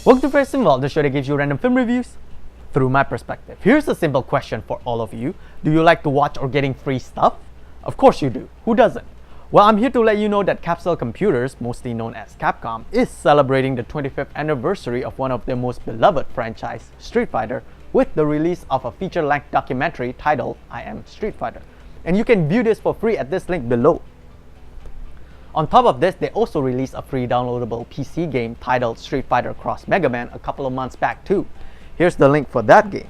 Welcome to Ferry, the show that gives you random film reviews through my perspective. Here's a simple question for all of you. Do you like to watch or getting free stuff? Of course you do. Who doesn't? Well, I'm here to let you know that Capsule Computers, mostly known as Capcom, is celebrating the 25th anniversary of one of their most beloved franchise, Street Fighter, with the release of a feature-length documentary titled I Am Street Fighter. And you can view this for free at this link below. On top of this, they also released a free downloadable PC game titled Street Fighter Cross Mega Man a couple of months back too. Here's the link for that game.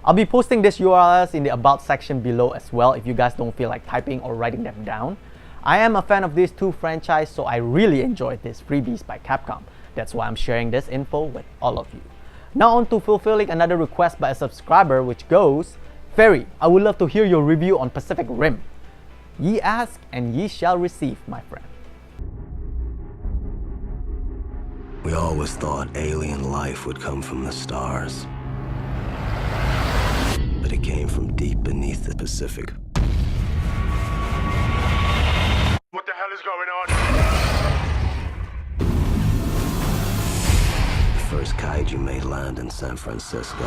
I'll be posting these URLs in the About section below as well if you guys don't feel like typing or writing them down. I am a fan of these two franchises, so I really enjoyed these freebies by Capcom. That's why I'm sharing this info with all of you. Now on to fulfilling another request by a subscriber, which goes, Ferry, I would love to hear your review on Pacific Rim. Ye ask and ye shall receive, my friend. We always thought alien life would come from the stars. But it came from deep beneath the Pacific. What the hell is going on? The first kaiju made land in San Francisco.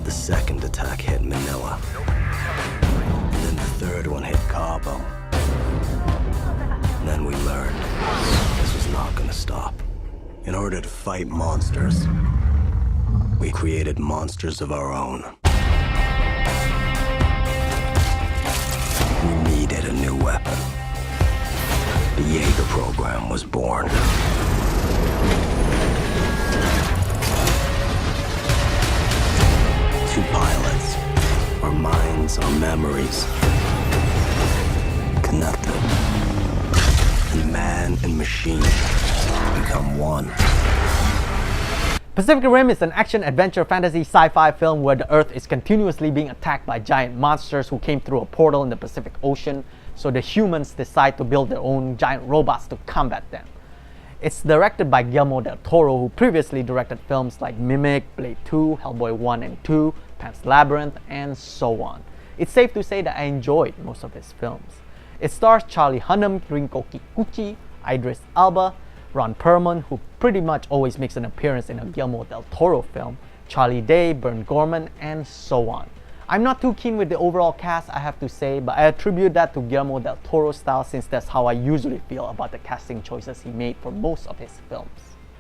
The second attack hit Manila. And then the third one hit Cabo. And then we learned this was not gonna stop. In order to fight monsters, we created monsters of our own. We needed a new weapon. The Jaeger program was born. Two pilots, our minds, our memories, connected. And man and machine become one. Pacific Rim is an action-adventure fantasy sci-fi film where the Earth is continuously being attacked by giant monsters who came through a portal in the Pacific Ocean, so the humans decide to build their own giant robots to combat them. It's directed by Guillermo del Toro, who previously directed films like Mimic, Blade 2, Hellboy 1 and 2, Pan's Labyrinth, and so on. It's safe to say that I enjoyed most of his films. It stars Charlie Hunnam, Rinko Kikuchi, Idris Elba, Ron Perlman, who pretty much always makes an appearance in a Guillermo del Toro film, Charlie Day, Bern Gorman, and so on. I'm not too keen with the overall cast, I have to say, but I attribute that to Guillermo del Toro's style since that's how I usually feel about the casting choices he made for most of his films.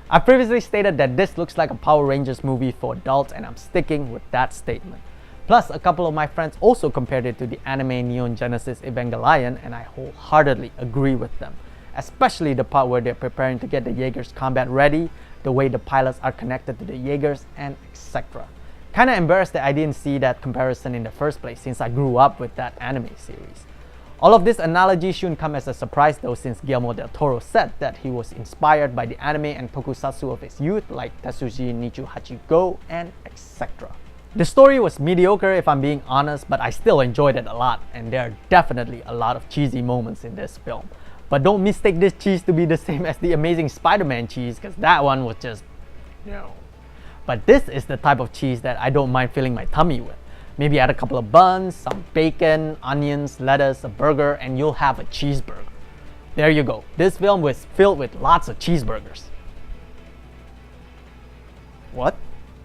I previously stated that this looks like a Power Rangers movie for adults, and I'm sticking with that statement. Plus, a couple of my friends also compared it to the anime Neon Genesis Evangelion, and I wholeheartedly agree with them. Especially the part where they're preparing to get the Jaegers combat ready, the way the pilots are connected to the Jaegers, and etc. Kinda embarrassed that I didn't see that comparison in the first place since I grew up with that anime series. All of this analogy shouldn't come as a surprise though, since Guillermo del Toro said that he was inspired by the anime and tokusatsu of his youth like Tetsuji Nichu Hachigo and etc. The story was mediocre if I'm being honest, but I still enjoyed it a lot, and there are definitely a lot of cheesy moments in this film. But don't mistake this cheese to be the same as the Amazing Spider-Man cheese, because that one was just, no. But this is the type of cheese that I don't mind filling my tummy with. Maybe add a couple of buns, some bacon, onions, lettuce, a burger, and you'll have a cheeseburger. There you go. This film was filled with lots of cheeseburgers. What?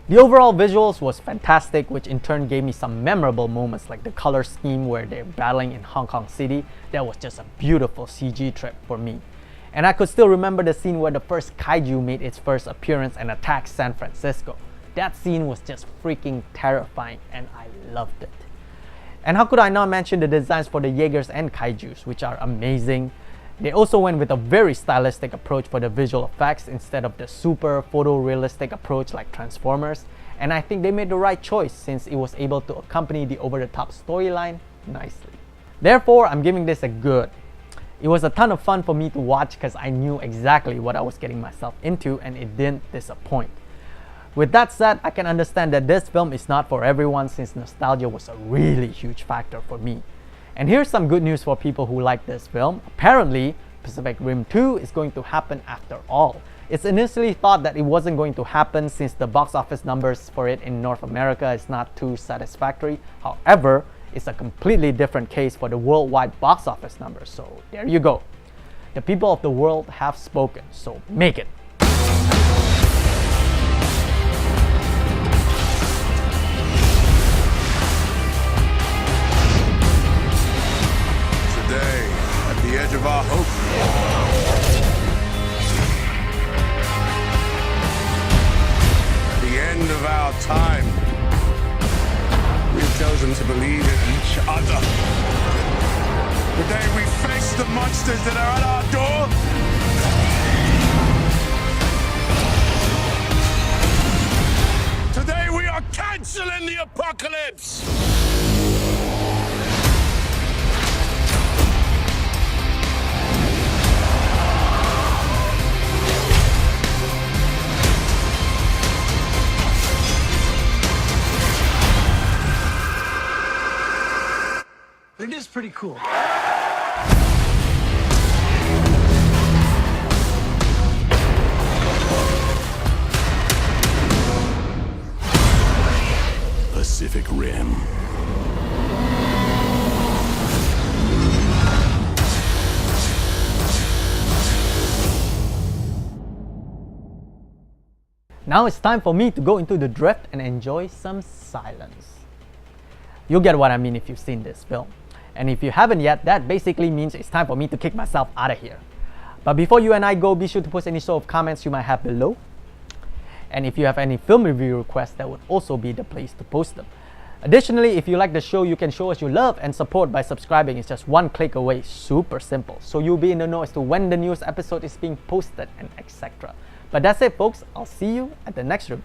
The overall visuals was fantastic, which in turn gave me some memorable moments like the color scheme where they're battling in Hong Kong City. That was just a beautiful CG trip for me. And I could still remember the scene where the first kaiju made its first appearance and attacked San Francisco. That scene was just freaking terrifying and I loved it. And how could I not mention the designs for the Jaegers and kaijus, which are amazing. They also went with a very stylistic approach for the visual effects instead of the super photorealistic approach like Transformers. And I think they made the right choice since it was able to accompany the over-the-top storyline nicely. Therefore, I'm giving this a good. It was a ton of fun for me to watch because I knew exactly what I was getting myself into and it didn't disappoint. With that said, I can understand that this film is not for everyone since nostalgia was a really huge factor for me. And here's some good news for people who like this film. Apparently, Pacific Rim 2 is going to happen after all. It's initially thought that it wasn't going to happen since the box office numbers for it in North America is not too satisfactory. However, it's a completely different case for the worldwide box office numbers, so there you go. The people of the world have spoken, so make it. Today, at the edge of our hope, at the end of our time, we've chosen to believe in each other. Today we face the monsters that are at our door. Today we are canceling the apocalypse. It is pretty cool. Pacific Rim. Now it's time for me to go into the drift and enjoy some silence. You'll get what I mean if you've seen this film. And if you haven't yet, that basically means it's time for me to kick myself out of here. But before you and I go, be sure to post any sort of comments you might have below. And if you have any film review requests, that would also be the place to post them. Additionally, if you like the show, you can show us your love and support by subscribing. It's just one click away, super simple. So you'll be in the know as to when the newest episode is being posted and etc. But that's it, folks. I'll see you at the next review.